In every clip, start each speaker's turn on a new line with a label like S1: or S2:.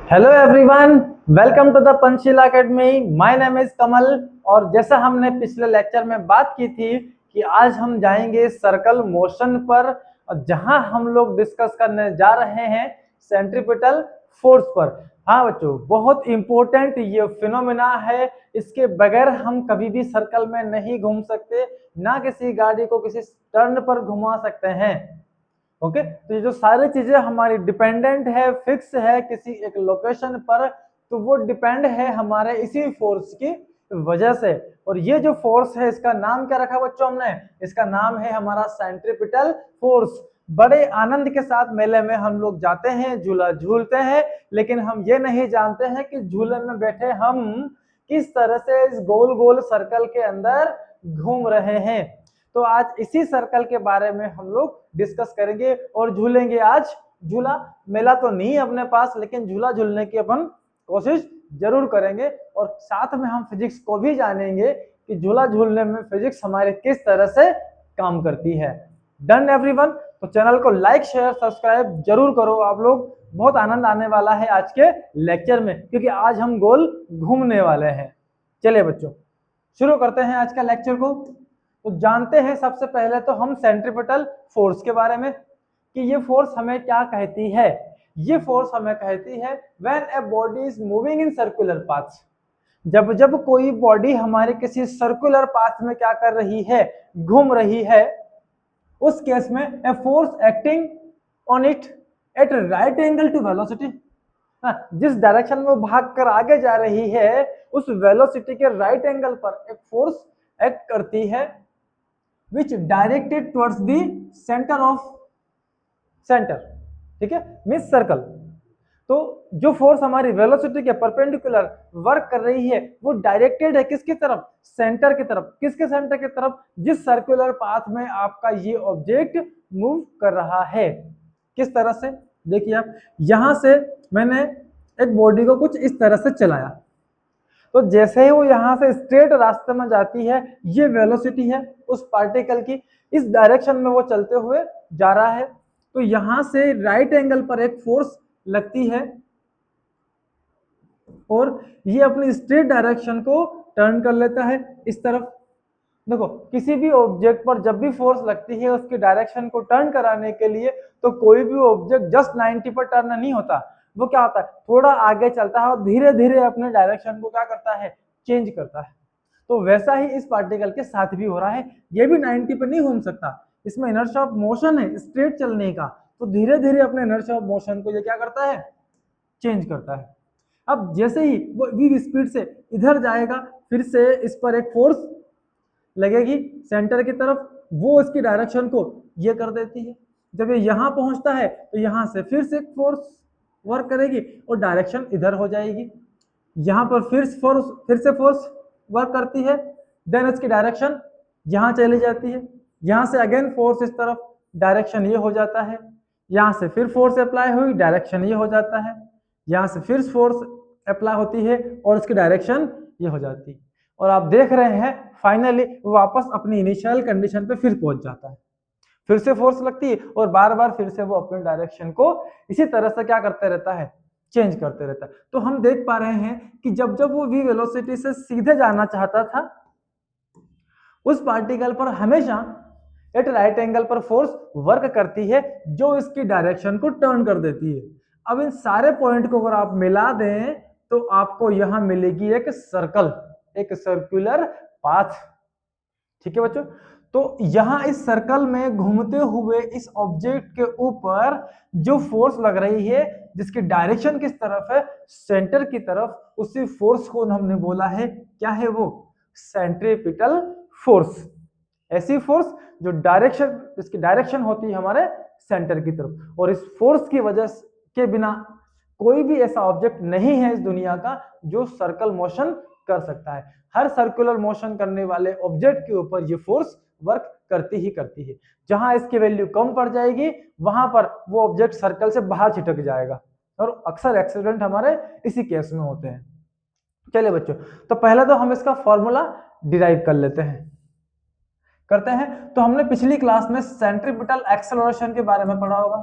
S1: Hello everyone, welcome to the Panchshila academy. My name is Kamal. और जैसा हमने पिछले लेक्चर में बात की थी कि आज हम जाएंगे सर्कल मोशन पर, और जहां हम लोग डिस्कस करने जा रहे हैं सेंट्रीपिटल फोर्स पर। हाँ बच्चों, बहुत इंपॉर्टेंट ये फिनोमिना है। इसके बगैर हम कभी भी सर्कल में नहीं घूम सकते, ना किसी गाड़ी को किसी टर्न पर घुमा सकते हैं। ओके, तो ये जो सारी चीजें हमारी डिपेंडेंट है, फिक्स है किसी एक लोकेशन पर, तो वो डिपेंड है हमारे इसी फोर्स की वजह से। और ये जो फोर्स है इसका नाम क्या रखा बच्चों हमने? इसका नाम है हमारा सेंट्रीपिटल फोर्स। बड़े आनंद के साथ मेले में हम लोग जाते हैं, झूला झूलते हैं, लेकिन हम ये नहीं जानते हैं कि झूले में बैठे हम किस तरह से इस गोल गोल सर्कल के अंदर घूम रहे हैं। तो आज इसी सर्कल के बारे में हम लोग डिस्कस करेंगे और झूलेंगे आज झूला। मेला तो नहीं है अपने पास, लेकिन झूला झूलने की अपन कोशिश जरूर करेंगे। और साथ में हम फिजिक्स को भी जानेंगे कि झूला झूलने में फिजिक्स हमारे किस तरह से काम करती है। Done everyone? तो चैनल को लाइक शेयर सब्सक्राइब जरूर करो आप लोग। बहुत आनंद आने वाला है आज के लेक्चर में, क्योंकि आज हम गोल घूमने वाले हैं। चलिए बच्चों, शुरू करते हैं आज का लेक्चर को। तो जानते हैं सबसे पहले तो हम सेंट्रीपिटल फोर्स के बारे में कि ये फोर्स हमें क्या कहती है। ये फोर्स हमें कहती है when a body is moving in circular path. जब जब कोई बॉडी हमारे किसी सर्कुलर पाथ में क्या कर रही है, घूम रही है, उस केस में a force acting on it at right angle to velocity. जिस डायरेक्शन में वो भाग कर आगे जा रही है, उस वेलोसिटी के राइट एंगल पर एक फोर्स एक्ट करती है which directed towards the center of center। ठीक है, मिस सर्कल। तो जो फोर्स हमारी वेलोसिटी के परपेंडिकुलर वर्क कर रही है, वो डायरेक्टेड है किसकी तरफ? सेंटर की तरफ। किसके सेंटर की तरफ? जिस सर्कुलर पाथ में आपका ये ऑब्जेक्ट मूव कर रहा है। किस तरह से? देखिए आप, यहां से मैंने एक बॉडी को कुछ इस तरह से चलाया, तो जैसे ही वो यहाँ से स्ट्रेट रास्ते में जाती है, ये वेलोसिटी है उस पार्टिकल की, इस डायरेक्शन में वो चलते हुए जा रहा है। तो यहाँ से राइट एंगल पर एक फोर्स लगती है और ये अपनी स्ट्रेट डायरेक्शन को टर्न कर लेता है इस तरफ। देखो, किसी भी ऑब्जेक्ट पर जब भी फोर्स लगती है उसकी डायरेक्शन को टर्न कराने के लिए, तो कोई भी ऑब्जेक्ट जस्ट 90 पर टर्न नहीं होता। वो क्या होता है, थोड़ा आगे चलता है और धीरे धीरे अपने डायरेक्शन को क्या करता है, चेंज करता है। तो वैसा ही इस पार्टिकल के साथ भी हो रहा है। ये भी 90 पर नहीं घूम सकता, इसमें इनर्शिया ऑफ मोशन है स्ट्रेट चलने का। तो धीरे धीरे अपने इनर्शिया ऑफ मोशन को ये क्या करता है, चेंज करता है। अब जैसे ही वो वी स्पीड से इधर जाएगा, फिर से इस पर एक फोर्स लगेगी सेंटर की तरफ, वो इसकी डायरेक्शन को ये कर देती है। जब ये यहाँ पहुंचता है तो यहाँ से फिर से फोर्स वर्क करेगी और डायरेक्शन इधर हो जाएगी। यहाँ पर फिर से फोर्स वर्क करती है, देन इसकी डायरेक्शन यहाँ चली जाती है। यहाँ से अगेन फोर्स इस तरफ, डायरेक्शन ये हो जाता है। यहाँ से फिर फोर्स अप्लाई हुई, डायरेक्शन ये हो जाता है। यहाँ से फिर फोर्स अप्लाई होती है और इसकी डायरेक्शन ये हो जाती है। और आप देख रहे हैं फाइनली वो वापस अपनी इनिशियल कंडीशन पे फिर पहुंच जाता है। फिर से फोर्स लगती है और बार बार फिर से वो अपने डायरेक्शन को इसी तरह से क्या करते रहता है, चेंज करते रहता है। तो हम देख पा रहे हैं कि जब जब वो वी वेलोसिटी से सीधे जाना चाहता था, उस पार्टिकल पर हमेशा एट राइट एंगल पर फोर्स वर्क करती है, जो इसकी डायरेक्शन को टर्न कर देती है। अब इन सारे पॉइंट को अगर आप मिला दें तो आपको यहां मिलेगी एक सर्कल, एक सर्कुलर पाथ। ठीक है बच्चों, तो यहां इस सर्कल में घूमते हुए इस ऑब्जेक्ट के ऊपर जो फोर्स लग रही है, जिसकी डायरेक्शन किस तरफ है, सेंटर की तरफ, उसी फोर्स को हमने बोला है क्या है वो, सेंट्रीपिटल फोर्स। ऐसी फोर्स जो डायरेक्शन, इसकी डायरेक्शन होती है हमारे सेंटर की तरफ। और इस फोर्स की वजह के बिना कोई भी ऐसा ऑब्जेक्ट नहीं है इस दुनिया का जो सर्कल मोशन कर सकता है। हर सर्कुलर मोशन करने वाले ऑब्जेक्ट के ऊपर ये फोर्स वर्क करती ही करती है। जहां इसकी वैल्यू कम पड़ जाएगी, वहां पर वो ऑब्जेक्ट सर्कल से बाहर छिटक जाएगा, और अक्सर एक्सीडेंट हमारे इसी केस में होते हैं। चलिए बच्चों, तो पहले तो हम इसका फॉर्मूला डिराइव कर लेते हैं, करते हैं। तो हमने पिछली क्लास में सेंट्रीपिटल एक्सेलरेशन के बारे में पढ़ा होगा।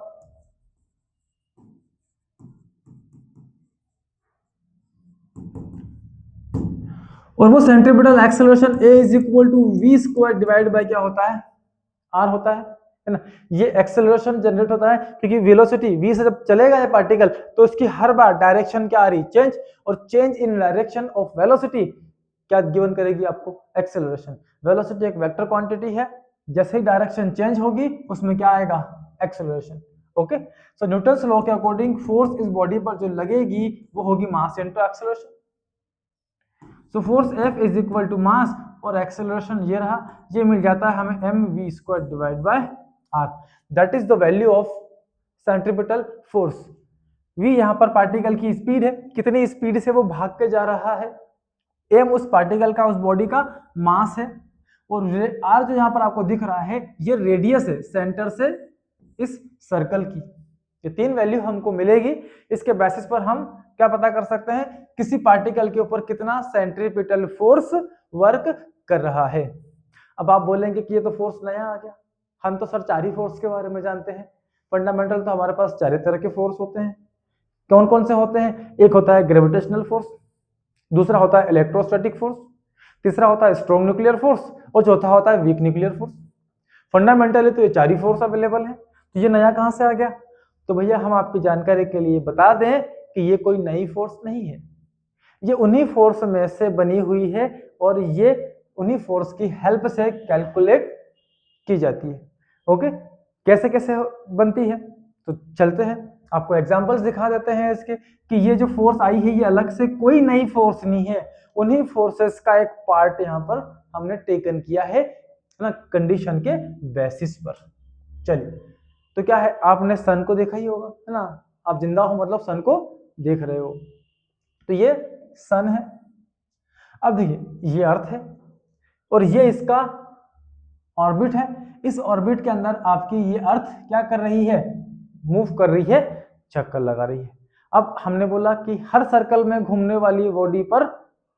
S1: और वो centripetal acceleration a is equal to v square divide by क्या होता है, आर होता है ना। ये एक्सेलरेशन जनरेट होता है क्योंकि वेलोसिटी v से जब चलेगा ये पार्टिकल तो इसकी हर बार डायरेक्शन क्या आ रही, चेंज, और change in direction of velocity क्या गिवन करेगी आपको, एक्सेलरेशन। वेलोसिटी एक वेक्टर क्वांटिटी है, जैसे ही डायरेक्शन चेंज होगी उसमें क्या आएगा, acceleration. Okay, so Newton's law के अकॉर्डिंग फोर्स इस बॉडी पर जो लगेगी वो होगी mass into acceleration. So force F is equal to mass और एक्सेलरेशन ये रहा, ये मिल जाता है हमें mv square divide bye r, that is the value of centripetal force. v यहाँ पर पार्टिकल की स्पीड है, कितनी स्पीड से वो भाग के जा रहा है, m उस पार्टिकल का, उस बॉडी का मास है, और r जो यहाँ पर आपको दिख रहा है ये रेडियस है सेंटर से इस सर्कल की। ये तीन वैल्यू हमको मिलेगी, इसके बेसिस पर हम क्या पता कर सकते हैं, किसी पार्टिकल के ऊपर कितना सेंट्रीपिटल फोर्स वर्क कर रहा है। अब आप बोलेंगे कि ये तो फोर्स नया आ गया, हम तो सर चार ही फोर्स के बारे में जानते हैं, फंडामेंटल तो हमारे पास चार तरह के फोर्स होते हैं। कौन कौन से होते हैं, एक होता है ग्रेविटेशनल फोर्स, दूसरा होता है इलेक्ट्रोस्टैटिक फोर्स, तीसरा होता है स्ट्रॉन्ग न्यूक्लियर फोर्स, और चौथा होता है वीक न्यूक्लियर फोर्स। फंडामेंटली तो ये चार ही फोर्स अवेलेबल है, तो ये नया कहां से आ गया, तो भैया हम आपकी जानकारी के लिए बता दें कि ये कोई नई फोर्स नहीं है, ये उन्हीं फोर्स में से बनी हुई है और ये उन्हीं फोर्स की हेल्प से कैलकुलेट की जाती है। ओके, कैसे कैसे बनती है, तो चलते हैं आपको एग्जांपल्स दिखा देते हैं इसके, कि ये जो फोर्स आई है ये अलग से कोई नई फोर्स नहीं है, उन्हीं फोर्सेस का एक पार्ट यहाँ पर हमने टेकन किया है ना, कंडीशन के बेसिस पर। चलिए, तो क्या है, आपने सन को देखा ही होगा है ना, आप जिंदा हो मतलब सन को देख रहे हो, तो ये सन है। अब देखिए ये अर्थ है और ये इसका ऑर्बिट है, इस ऑर्बिट के अंदर आपकी ये अर्थ क्या कर रही है, मूव कर रही है, चक्कर लगा रही है। अब हमने बोला कि हर सर्कल में घूमने वाली बॉडी पर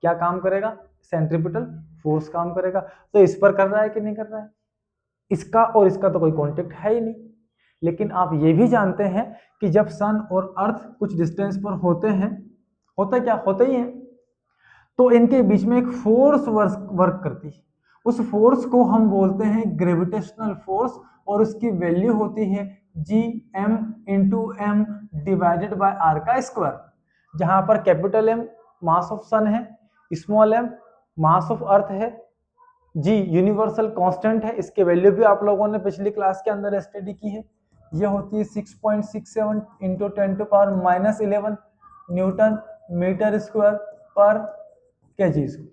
S1: क्या काम करेगा, सेंट्रीपिटल फोर्स काम करेगा, तो इस पर कर रहा है कि नहीं कर रहा है, इसका और इसका तो कोई कांटेक्ट है ही नहीं। लेकिन आप ये भी जानते हैं कि जब सन और अर्थ कुछ डिस्टेंस पर होते हैं, होता क्या, होते ही हैं, तो इनके बीच में एक फोर्स वर्क करती है, उस फोर्स को हम बोलते हैं ग्रेविटेशनल फोर्स, और उसकी वैल्यू होती है Gm into m divided by r का स्क्वायर, जहां पर capital M mass of sun है, small m mass of earth है, जी यूनिवर्सल कांस्टेंट है, इसके वैल्यू भी आप लोगों ने पिछली क्लास के अंदर स्टडी की है, ये होती है 6.67 इंटू 10⁻⁻11 न्यूटन मीटर स्क्वायर पर केजी स्क्वायर।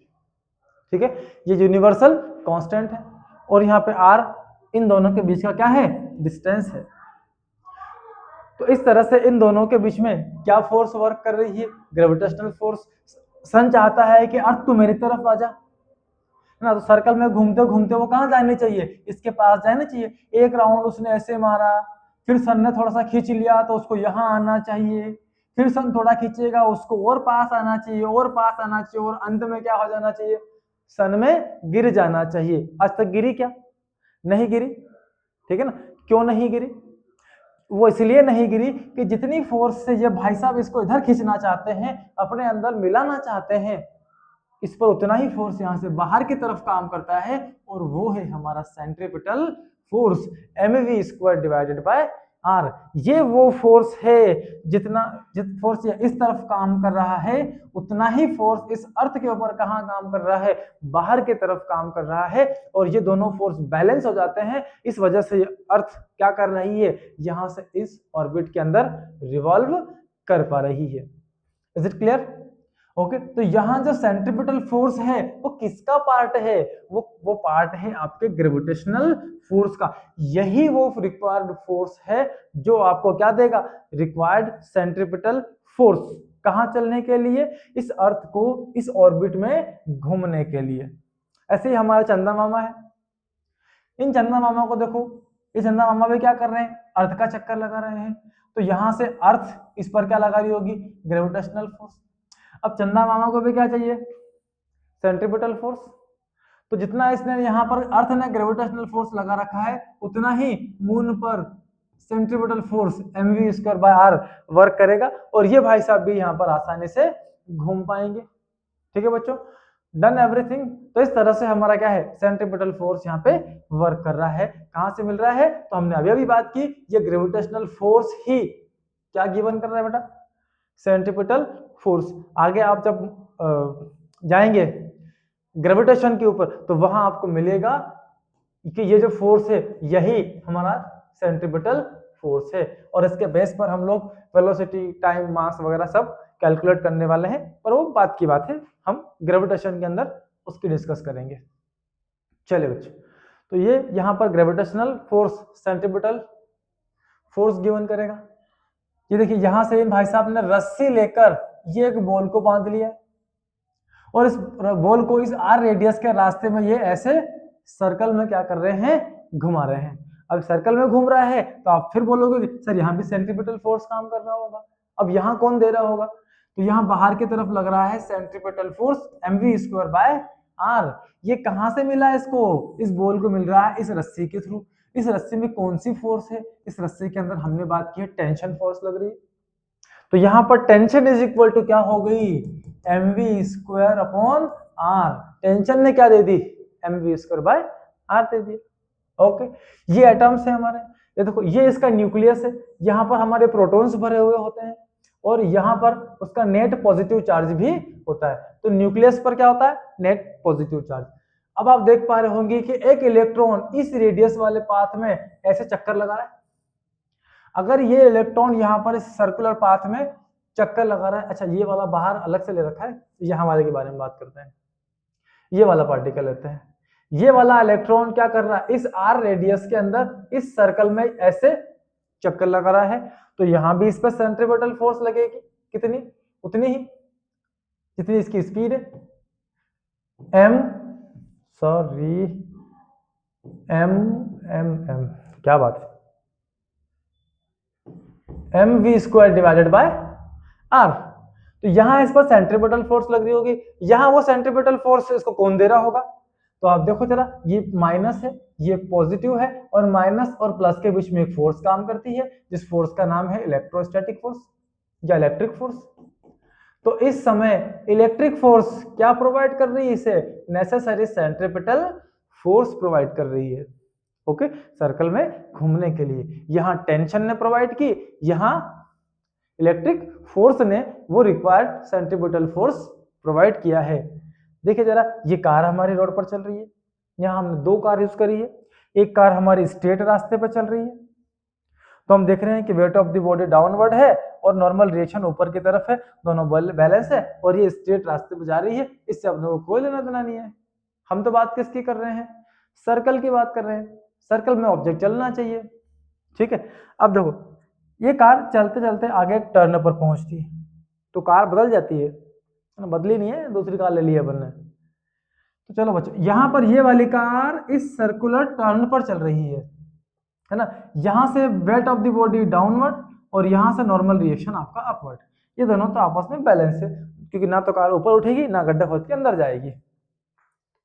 S1: ठीक है, ये यूनिवर्सल कांस्टेंट है, और यहाँ पे आर इन दोनों के बीच का क्या है, डिस्टेंस है। तो इस तरह से इन दोनों के बीच में क्या फोर्स वर्क कर रही है, ग्रेविटेशनल फोर्स। सन चाहता है कि अर्थ तो मेरी तरफ आ जा ना, तो सर्कल में घूमते घूमते वो कहाँ जाने चाहिए, इसके पास जाना चाहिए। एक राउंड उसने ऐसे मारा, फिर सन ने थोड़ा सा खींच लिया तो उसको यहाँ आना चाहिए, फिर सन थोड़ा खींचेगा उसको और पास आना चाहिए, और पास आना चाहिए, और अंत में क्या हो जाना चाहिए, सन में गिर जाना चाहिए। आज तक गिरी क्या, नहीं गिरी, ठीक है ना। क्यों नहीं गिरी, वो इसलिए नहीं गिरी कि जितनी फोर्स से ये भाई साहब इसको इधर खींचना चाहते हैं, अपने अंदर मिलाना चाहते हैं, इस पर उतना ही फोर्स यहां से बाहर की तरफ काम करता है, और वो है हमारा centripetal force mv square divided by r. ये वो फोर्स है, जित फोर्स इस तरफ काम कर रहा है, उतना ही फोर्स इस अर्थ के ऊपर कहाँ काम कर रहा है, बाहर की तरफ काम कर रहा है, और ये दोनों फोर्स बैलेंस हो जाते हैं। इस वजह से अर्थ क्या कर रही है, यहां से इस ऑर्बिट के अंदर रिवॉल्व कर पा रही है। Is it clear, okay. तो यहां जो सेंट्रीपिटल फोर्स है वो किसका पार्ट है, वो पार्ट है आपके ग्रेविटेशनल फोर्स का। यही वो रिक्वायर्ड फोर्स है जो आपको क्या देगा, रिक्वायर्ड सेंट्रीपिटल फोर्स, कहां चलने के लिए, इस अर्थ को इस ऑर्बिट में घूमने के लिए। ऐसे ही हमारा चंदा मामा है, इन चंदा मामा को देखो, ये चंदा मामा भी क्या कर रहे हैं, अर्थ का चक्कर लगा रहे हैं, तो यहां से अर्थ इस पर क्या लगा रही होगी, ग्रेविटेशनल फोर्स। अब चंदा मामा को भी क्या चाहिए, सेंट्रीपिटल फोर्स, तो जितना इसने यहाँ पर अर्थ ने ग्रेविटेशनल फोर्स लगा रखा है, उतना ही मून पर centripetal force mv square by r work करेगा, और ये भाई साहब भी यहाँ पर आसानी से घूम पाएंगे। ठीक है बच्चों, डन एवरीथिंग। तो इस तरह से हमारा क्या है, सेंट्रीपिटल फोर्स यहाँ पे वर्क कर रहा है। कहां से मिल रहा है, तो हमने अभी अभी बात की, ये ग्रेविटेशनल फोर्स ही क्या गिवन कर रहा है बेटा, सेंट्रीपिटल फोर्स। आगे आप जब जाएंगे ग्रेविटेशन के ऊपर तो वहां आपको मिलेगा कि ये जो फोर्स है यही हमारा सेंट्रीपिटल फोर्स है, और इसके बेस पर हम लोग वेलोसिटी, टाइम, मास वगैरह सब कैलकुलेट करने वाले हैं, पर वो बात की बात है, हम ग्रेविटेशन के अंदर उसकी डिस्कस करेंगे। चलिए बच्चों, तो ये यहाँ पर gravitational force centripetal force given करेगा। ये देखिए यहां से भाई साहब ने रस्सी लेकर ये एक बॉल को बांध लिया और इस बॉल को इस आर रेडियस के रास्ते में ये ऐसे सर्कल में क्या कर रहे हैं, घुमा रहे हैं। अब सर्कल में घूम रहा है तो आप फिर बोलोगे कि सर यहाँ भी सेंट्रीपिटल फोर्स काम कर रहा होगा। अब यहाँ कौन दे रहा होगा, तो यहाँ बाहर की तरफ लग रहा है centripetal force mv² bye r. ये कहां से मिला इसको, इस बॉल को मिल रहा है इस रस्सी के थ्रू। इस रस्सी में कौन सी फोर्स है, इस रस्सी के अंदर हमने बात की है टेंशन फोर्स लग रही है। तो यहाँ पर टेंशन इज इक्वल टू क्या हो गई, mv² अपॉन आर। टेंशन ने क्या दे दी, mv² बाय आर दे दिया। ओके, ये एटम्स है हमारे, ये देखो ये इसका न्यूक्लियस है, यहाँ पर हमारे प्रोटॉन्स भरे हुए होते हैं और यहाँ पर उसका नेट पॉजिटिव चार्ज भी होता है। तो न्यूक्लियस पर क्या होता है, नेट पॉजिटिव चार्ज। अब आप देख पा रहे होंगे कि एक इलेक्ट्रॉन इस रेडियस वाले पाथ में ऐसे चक्कर लगा रहा है। अगर ये इलेक्ट्रॉन यहाँ पर इस सर्कुलर पाथ में चक्कर लगा रहा है, अच्छा ये वाला बाहर अलग से ले रखा है, यहाँ वाले के बारे में बात करते हैं। ये वाला पार्टिकल लेते हैं, ये वाला इलेक्ट्रॉन क्या कर रहा है, इस आर रेडियस के अंदर इस सर्कल में ऐसे चक्कर लगा रहा है। तो यहाँ भी इस पर सेंट्रीपिटल फोर्स लगेगी, कितनी, उतनी ही जितनी इसकी स्पीड है, एम क्या बात है, mv² डिवाइडेड बाय आर। तो यहां इस पर सेंट्रीपिटल फोर्स लग रही होगी, यहां वो सेंट्रीपिटल फोर्स इसको कौन दे रहा होगा, तो आप देखो जरा, ये माइनस है, ये पॉजिटिव है, और माइनस और प्लस के बीच में एक फोर्स काम करती है, जिस फोर्स का नाम है इलेक्ट्रोस्टैटिक फोर्स या इलेक्ट्रिक फोर्स। तो इस समय इलेक्ट्रिक फोर्स क्या प्रोवाइड कर रही है, इसे नेसेसरी सेंट्रीपिटल फोर्स प्रोवाइड कर रही है। ओके, सर्कल में घूमने के लिए यहां टेंशन ने प्रोवाइड की, यहां इलेक्ट्रिक फोर्स ने वो रिक्वायर्ड सेंट्रीपिटल फोर्स प्रोवाइड किया है। देखिए जरा, ये कार हमारी रोड पर चल रही है, यहाँ हमने दो कार यूज करी है, एक कार हमारी स्ट्रेट रास्ते पर चल रही है, तो हम देख रहे हैं कि weight of the body downward है और नॉर्मल रिएक्शन ऊपर की तरफ है, दोनों बैलेंस है, और ये स्ट्रेट रास्ते पर जा रही है, इससे अपने को कोई लेना देना नहीं है। हम तो बात किसकी कर रहे हैं, सर्कल की बात कर रहे हैं, सर्कल में ऑब्जेक्ट चलना चाहिए, ठीक है। अब देखो ये कार चलते चलते आगे एक टर्न पर पहुंचती है, तो कार बदल जाती है, बदली नहीं है, दूसरी कार ले ली है अपन ने। तो चलो बच्चों, यहां पर ये वाली कार इस सर्कुलर टर्न पर चल रही है ना, यहां से weight of the body downward और यहां से नॉर्मल रिएक्शन आपका अपवर्ड, ये दोनों तो आपस में बैलेंस है, क्योंकि ना तो कार ऊपर उठेगी ना गड्ढा खोद के अंदर जाएगी।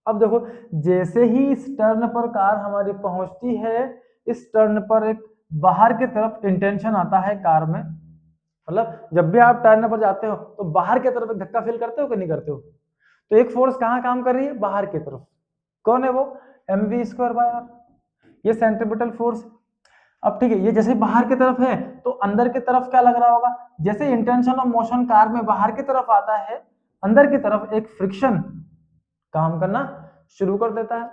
S1: अब देखो, जैसे ही इस टर्न पर कार हमारी पहुंचती है, इस टर्न पर एक बाहर की तरफ इंटेंशन आता है कार में, मतलब जब भी आप टर्न पर जाते हो तो बाहर की तरफ एक धक्का फील करते हो कि नहीं करते हो, तो एक फोर्स कहाँ काम कर रही है, बाहर की तरफ, कौन है वो, mv² बाय आर, ये सेंट्रीपिटल फोर्स। अब ठीक है, ये जैसे बाहर की तरफ है तो अंदर की तरफ क्या लग रहा होगा, जैसे इंटेंशन ऑफ मोशन कार में बाहर की तरफ आता है, अंदर की तरफ एक फ्रिक्शन काम करना शुरू कर देता है,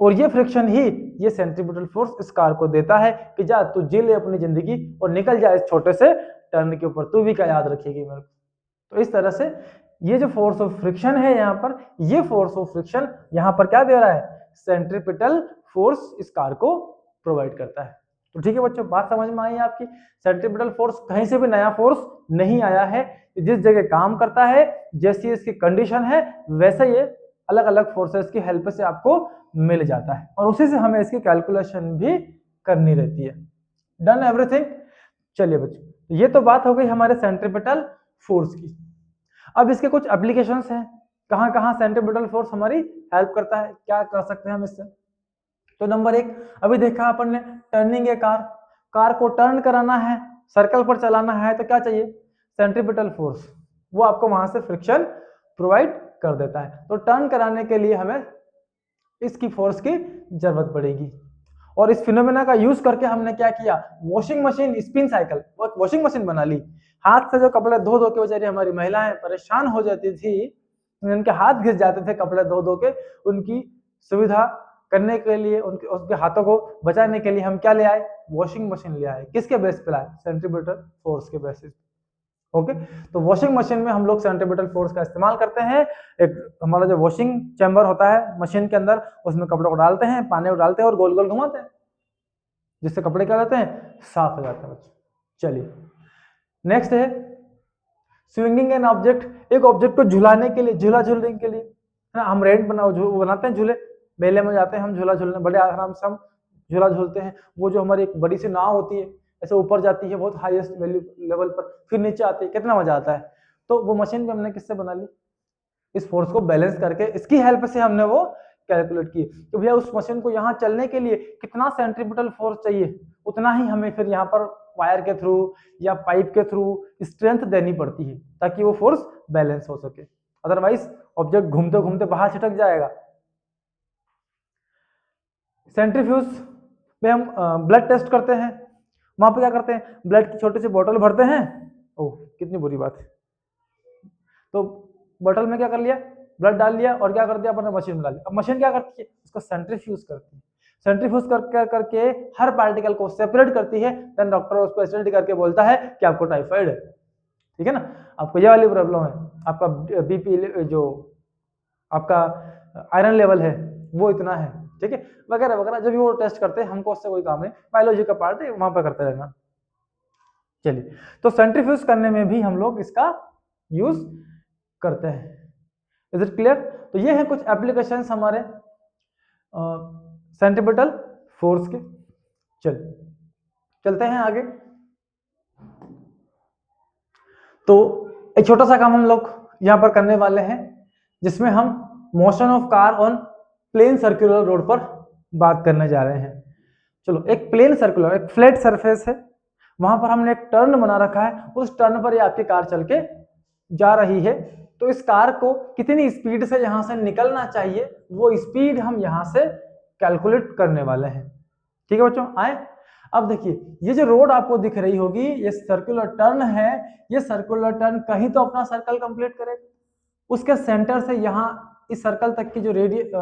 S1: और ये फ्रिक्शन ही ये सेंट्रीपिटल फोर्स इस कार को देता है कि जा तू जी ले अपनी जिंदगी और निकल जा इस छोटे से टर्न के ऊपर, तू भी क्या याद रखेगी मेरे को। तो इस तरह से ये जो फोर्स ऑफ फ्रिक्शन है यहाँ पर, ये फोर्स ऑफ फ्रिक्शन यहाँ पर क्या दे रहा है, सेंट्रीपिटल फोर्स इस कार को प्रोवाइड करता है। तो ठीक है बच्चों, बात समझ में आई आपकी, सेंट्रीपिटल फोर्स कहीं से भी नया फोर्स नहीं आया है, जिस जगह काम करता है, जैसी इसकी कंडीशन है वैसे ये अलग अलग फोर्सेस की हेल्प से आपको मिल जाता है, और उसी से हमें इसकी कैलकुलेशन भी करनी रहती है। Done everything. चलिए बच्चों, ये तो बात हो गई हमारे सेंट्रीपिटल फोर्स की। अब इसके कुछ एप्लीकेशंस हैं, कहाँ कहाँ सेंट्रीपिटल फोर्स हमारी हेल्प करता है, क्या कर सकते हैं हम इससे। तो नंबर एक, अभी देखा अपन ने, टर्निंग है कार, कार को टर्न कराना है, सर्कल पर चलाना है, तो क्या चाहिए, सेंट्रीपिटल फोर्स, वो आपको वहां से फ्रिक्शन प्रोवाइड कर देता है। तो टर्न कराने के लिए हमें इसकी फोर्स की जरूरत पड़ेगी। और इस फिनोमेना का यूज करके हमने क्या किया, washing machine spin cycle, washing machine बना ली। हाथ से जो कपड़े धो धो के बेचारी हमारी महिलाएं परेशान हो जाती थी, उनके हाथ घिस जाते थे कपड़े धो धो के, उनकी सुविधा करने के लिए, उसके हाथों को बचाने के लिए हम क्या ले आए, वॉशिंग मशीन ले आए। किसके बेस पे लाए, सेंट्रीपिटल फोर्स के बेसिस। ओके, तो वॉशिंग मशीन में हम लोग सेंट्रीपिटल फोर्स का इस्तेमाल करते हैं। एक हमारा जो वॉशिंग चैम्बर होता है मशीन के अंदर, उसमें कपड़े को डालते हैं, पानी को डालते हैं और गोल गोल घुमाते हैं, जिससे कपड़े क्या जाते हैं, साफ हो जाते हैं बच्चों। चलिए नेक्स्ट है स्विंगिंग एन ऑब्जेक्ट। एक ऑब्जेक्ट को झुलाने के लिए, झूला झूलने के लिए है ना, हम रेंट बनाते हैं झूले, मेले में जाते हैं हम झूला झूलने, बड़े आराम से हम झूला झूलते हैं। वो जो हमारी एक बड़ी सी नाव होती है, ऐसे ऊपर जाती है बहुत हाईएस्ट वैल्यू लेवल पर, फिर नीचे आती है, कितना मजा आता है। तो वो मशीन भी हमने किससे बना ली, इस फोर्स को बैलेंस करके, इसकी हेल्प से हमने वो कैलकुलेट की। तो भैया उस मशीन को यहाँ चलने के लिए कितना सेंट्रीपिटल फोर्स चाहिए, उतना ही हमें फिर यहाँ पर वायर के थ्रू या पाइप के थ्रू स्ट्रेंथ देनी पड़ती है, ताकि वो फोर्स बैलेंस हो सके। अदरवाइज ऑब्जेक्ट घूमते घूमते बाहर छिटक जाएगा। सेंट्रीफ्यूज में हम ब्लड टेस्ट करते हैं, वहां पे क्या करते हैं, ब्लड की छोटी सी बोतल भरते हैं। ओह कितनी बुरी बात है। तो बोतल में क्या कर लिया, ब्लड डाल लिया और क्या कर दिया, अपने मशीन में डाल लिया। अब मशीन क्या करती है, उसको सेंट्रीफ्यूज करती है। सेंट्रीफ्यूज करके हर पार्टिकल को सेपरेट करती है। देन डॉक्टर उसको स्टडी करके बोलता है कि आपको टाइफाइड है, ठीक है ना, आपको ये वाली प्रॉब्लम है, आपका बीपी, जो आपका आयरन लेवल है वो इतना है, ठीक है, वगैरह वगैरह। जब भी वो टेस्ट करते हैं, हमको उससे कोई काम नहीं, बायोलॉजी का पार्ट है, वहां पर करते रहना। चलिए, तो सेंट्रीफ्यूज करने में भी हम लोग इसका यूज करते हैं। Is it clear? तो ये है कुछ एप्लीकेशंस हमारे सेंट्रीपिटल फोर्स के। चलते हैं आगे। तो एक छोटा सा काम हम लोग यहां पर करने वाले हैं, जिसमें हम motion of car on plane circular road पर बात करने जा रहे हैं। चलो, एक प्लेन सर्कुलर, एक फ्लैट सरफेस है, वहां पर हमने एक टर्न बना रखा है, उस टर्न पर ये आपकी कार चल के जा रही है। तो इस कार को कितनी स्पीड से यहां से निकलना चाहिए, वो स्पीड हम यहां से कैलकुलेट करने वाले हैं। ठीक है बच्चों, आए। अब देखिए, ये जो रोड आपको दिख रही होगी, ये सर्कुलर टर्न है। ये सर्कुलर टर्न कहीं तो अपना सर्कल कंप्लीट करेगा, उसके सेंटर से यहाँ इस सर्कल तक की जो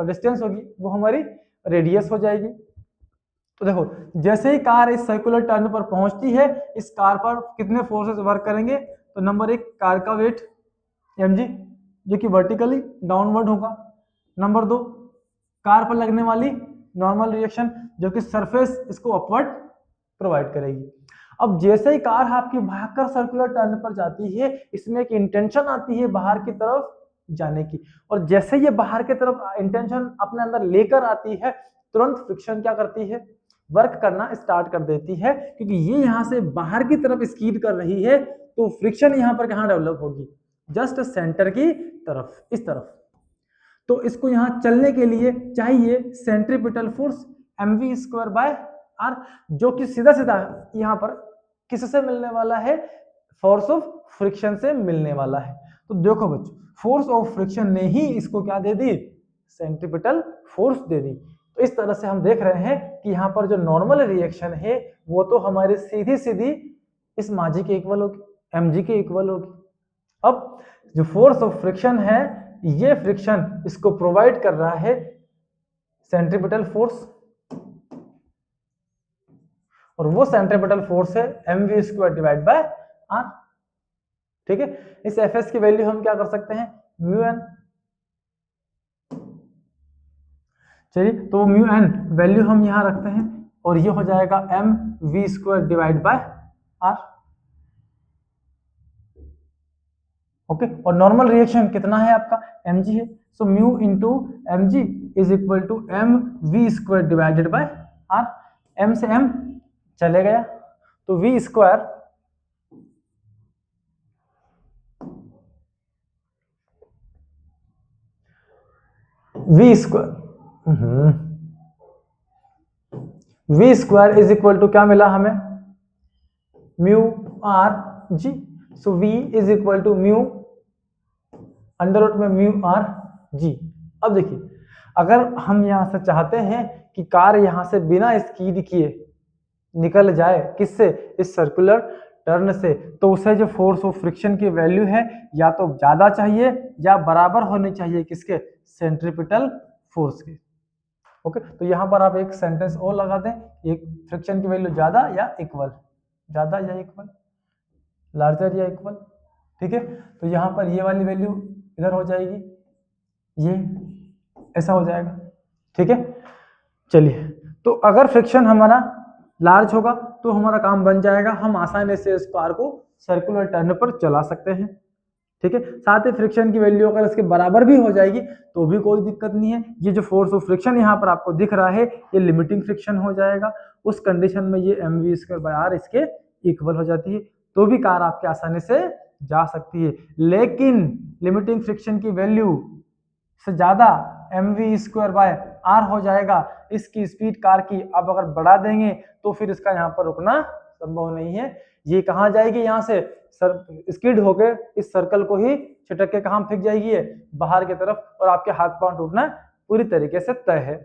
S1: डिस्टेंस होगी वो हमारी रेडियस हो जाएगी। तो देखो, जैसे ही कार इस सर्कुलर टर्न पर पहुंचती है, इस कार पर कितने फोर्सेस वर्क करेंगे, तो नंबर 1 कार का वेट mg, जो कि वर्टिकली डाउनवर्ड होगा। नंबर 2 कार पर लगने वाली नॉर्मल रिएक्शन, जो कि सरफेस इसको अपवर्ड प्रोवाइड करेगी। अब जैसे ही कार आपकी भागकर सर्कुलर टर्न पर जाती है, इसमें एक इंटेंशन आती है बाहर की तरफ जाने की, और जैसे ये बाहर की तरफ इंटेंशन अपने अंदर लेकर आती है, तुरंत फ्रिक्शन क्या करती है, वर्क करना स्टार्ट कर देती है। क्योंकि ये यहाँ से बाहर की तरफ स्कीड कर रही है, तो फ्रिक्शन यहाँ पर कहाँ डेवलप होगी, जस्ट सेंटर की तरफ, इस तरफ। तो इसको यहाँ चलने के लिए चाहिए सेंट्रीपिटल फोर्स mv²/r, जो कि सीधा सीधा यहाँ पर किससे मिलने वाला है, फोर्स ऑफ फ्रिक्शन से मिलने वाला है। तो देखो बच्चों, फोर्स ऑफ फ्रिक्शन ने ही इसको क्या दे दी, सेंट्रीपिटल फोर्स दे दी। तो इस तरह से हम देख रहे हैं कि यहाँ पर जो नॉर्मल रिएक्शन है वो तो हमारी सीधी सीधी इस माजी के इक्वल होगी, mg के इक्वल होगी। अब जो फोर्स ऑफ फ्रिक्शन है, ये फ्रिक्शन इसको प्रोवाइड कर रहा है सेंट्रीपिटल फोर्स, और वो सेंट्रीपिटल फोर्स है mv²/r। ठीक है, इस Fs की वैल्यू हम क्या कर सकते हैं, μn। चलिए, तो μn वैल्यू हम यहां रखते हैं, और ये हो जाएगा mv²/r। ओके, और नॉर्मल रिएक्शन कितना है आपका, mg है। So mu into mg is equal to mv²/r। m से m चले गया, तो v square is equal to क्या मिला हमें, mu r g। So v is equal to mu under root में म्यू आर जी। अब देखिए, अगर हम यहाँ से चाहते हैं कि कार यहाँ से बिना स्कीड किए निकल जाए, किससे, इस सर्कुलर टर्न से, तो उसे जो फोर्स ऑफ फ्रिक्शन की वैल्यू है या तो ज्यादा चाहिए या बराबर होनी चाहिए किसके, सेंट्रीपिटल फोर्स के। ओके, तो यहाँ पर आप एक सेंटेंस और लगा दें, एक फ्रिक्शन की वैल्यू ज्यादा या इक्वल, ज्यादा या इक्वल, लार्जर या इक्वल। ठीक है, तो यहाँ पर ये वाली वैल्यू इधर हो जाएगी, ये ऐसा हो जाएगा। ठीक है, चलिए, तो अगर फ्रिक्शन हमारा लार्ज होगा तो हमारा काम बन जाएगा, हम आसानी से इस कार को सर्कुलर टर्न पर चला सकते हैं। ठीक है, साथ ही फ्रिक्शन की वैल्यू अगर इसके बराबर भी हो जाएगी तो भी कोई दिक्कत नहीं है। ये जो फोर्स ऑफ फ्रिक्शन यहाँ पर आपको दिख रहा है ये लिमिटिंग फ्रिक्शन हो जाएगा, उस कंडीशन में ये mv²/r इसके इक्वल हो जाती है, तो भी कार आपके आसानी से जा सकती है। लेकिन लिमिटिंग फ्रिक्शन की वैल्यू से ज्यादा mv²/r हो जाएगा, इसकी स्पीड कार की आप अगर बढ़ा देंगे तो फिर इसका यहाँ पर रुकना संभव नहीं है। ये कहाँ जाएगी, यहाँ से स्किड होके इस सर्कल को ही छिटक के कहाँ फेंक जाएगी, है बाहर की तरफ, और आपके हाथ पांव टूटना पूरी तरीके से तय है।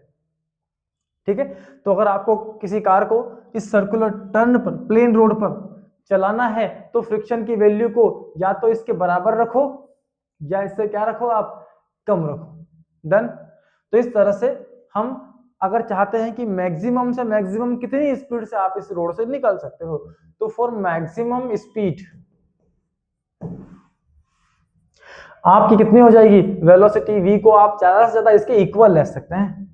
S1: ठीक है, तो अगर आपको किसी कार को इस सर्कुलर टर्न पर, प्लेन रोड पर चलाना है तो फ्रिक्शन की वैल्यू को या तो इसके बराबर रखो या इससे क्या रखो, आप कम रखो। डन। तो इस तरह से हम अगर चाहते हैं कि मैक्सिमम से मैक्सिमम कितनी स्पीड से आप इस रोड से निकल सकते हो, तो फॉर मैक्सिमम स्पीड आपकी कितनी हो जाएगी, वेलोसिटी v को आप ज्यादा से ज्यादा इसके इक्वल ले सकते हैं।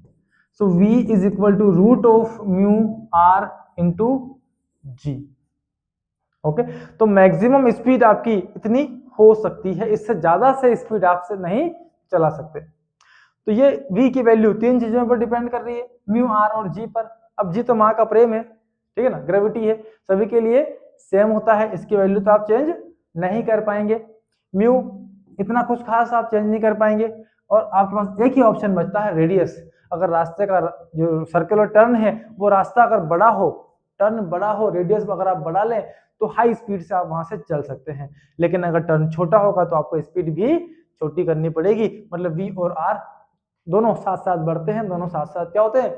S1: So v is equal to root of mu r into g. Okay, तो मैक्सिमम स्पीड आपकी इतनी हो सकती है, इससे ज्यादा से स्पीड आपसे नहीं चला सकते। तो ये v की वैल्यू तीन चीजों पर डिपेंड कर रही है, म्यू r और g पर। अब g तो माँ का प्रेम है, ठीक है ना, ग्रेविटी है, सभी के लिए सेम होता है, इसकी वैल्यू तो आप चेंज नहीं कर पाएंगे। म्यू इतना कुछ खास आप चेंज नहीं कर पाएंगे, और आपके पास एक ही ऑप्शन बचता है, रेडियस। अगर रास्ते का जो सर्कुलर टर्न है वो रास्ता अगर बड़ा हो, टर्न बड़ा हो, रेडियस अगर आप बढ़ा लें तो हाई स्पीड से आप वहां से चल सकते हैं। लेकिन अगर टर्न छोटा होगा तो आपको स्पीड भी छोटी करनी पड़ेगी, मतलब v और r दोनों साथ साथ बढ़ते हैं, दोनों साथ साथ क्या होते हैं,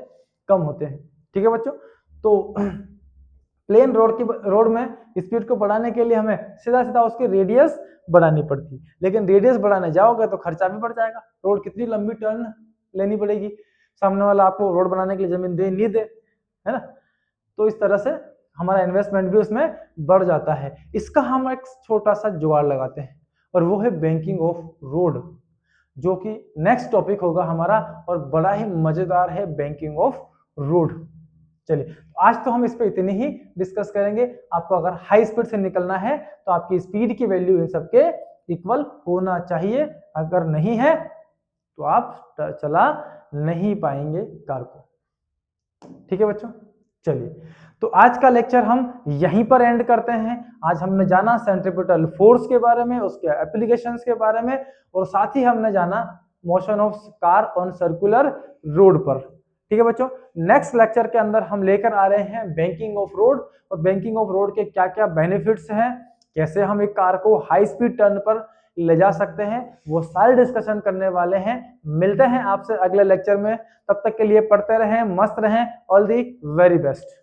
S1: कम होते हैं। ठीक है बच्चों, तो प्लेन रोड में स्पीड को बढ़ाने के लिए हमें सीधा सीधा उसकी रेडियस बढ़ानी पड़ती है, लेकिन रेडियस बढ़ाने जाओगे तो खर्चा भी बढ़ जाएगा, रोड कितनी लंबी टर्न लेनी पड़ेगी, सामने वाला आपको रोड बनाने के लिए जमीन दे नहीं दे, है ना। तो इस तरह से हमारा इन्वेस्टमेंट भी उसमें बढ़ जाता है। इसका हम एक छोटा सा जुगाड़ लगाते हैं और वो है बैंकिंग ऑफ रोड, जो कि नेक्स्ट टॉपिक होगा हमारा और बड़ा ही मजेदार है, बैंकिंग ऑफ रोड। चलिए, आज तो हम इस पे इतनी ही डिस्कस करेंगे। आपको अगर हाई स्पीड से निकलना है तो आपकी स्पीड की वैल्यू इन सबके इक्वल होना चाहिए, अगर नहीं है तो आप चला नहीं पाएंगे कार को। ठीक है बच्चों, चलिए, तो आज का लेक्चर हम यहीं पर एंड करते हैं। आज हमने जाना सेंट्रीपिटल फोर्स के बारे में, उसके एप्लीकेशंस के बारे में, और साथ ही हमने जाना motion of car on circular road पर। ठीक है बच्चों, नेक्स्ट लेक्चर के अंदर हम लेकर आ रहे हैं बैंकिंग ऑफ रोड, और बैंकिंग ऑफ रोड के क्या क्या बेनिफिट्स हैं, कैसे हम एक कार को हाई स्पीड टर्न पर ले जा सकते हैं, वो सारे डिस्कशन करने वाले हैं। मिलते हैं आपसे अगले लेक्चर में, तब तक के लिए पढ़ते रहें, मस्त रहें, ऑल दी वेरी बेस्ट।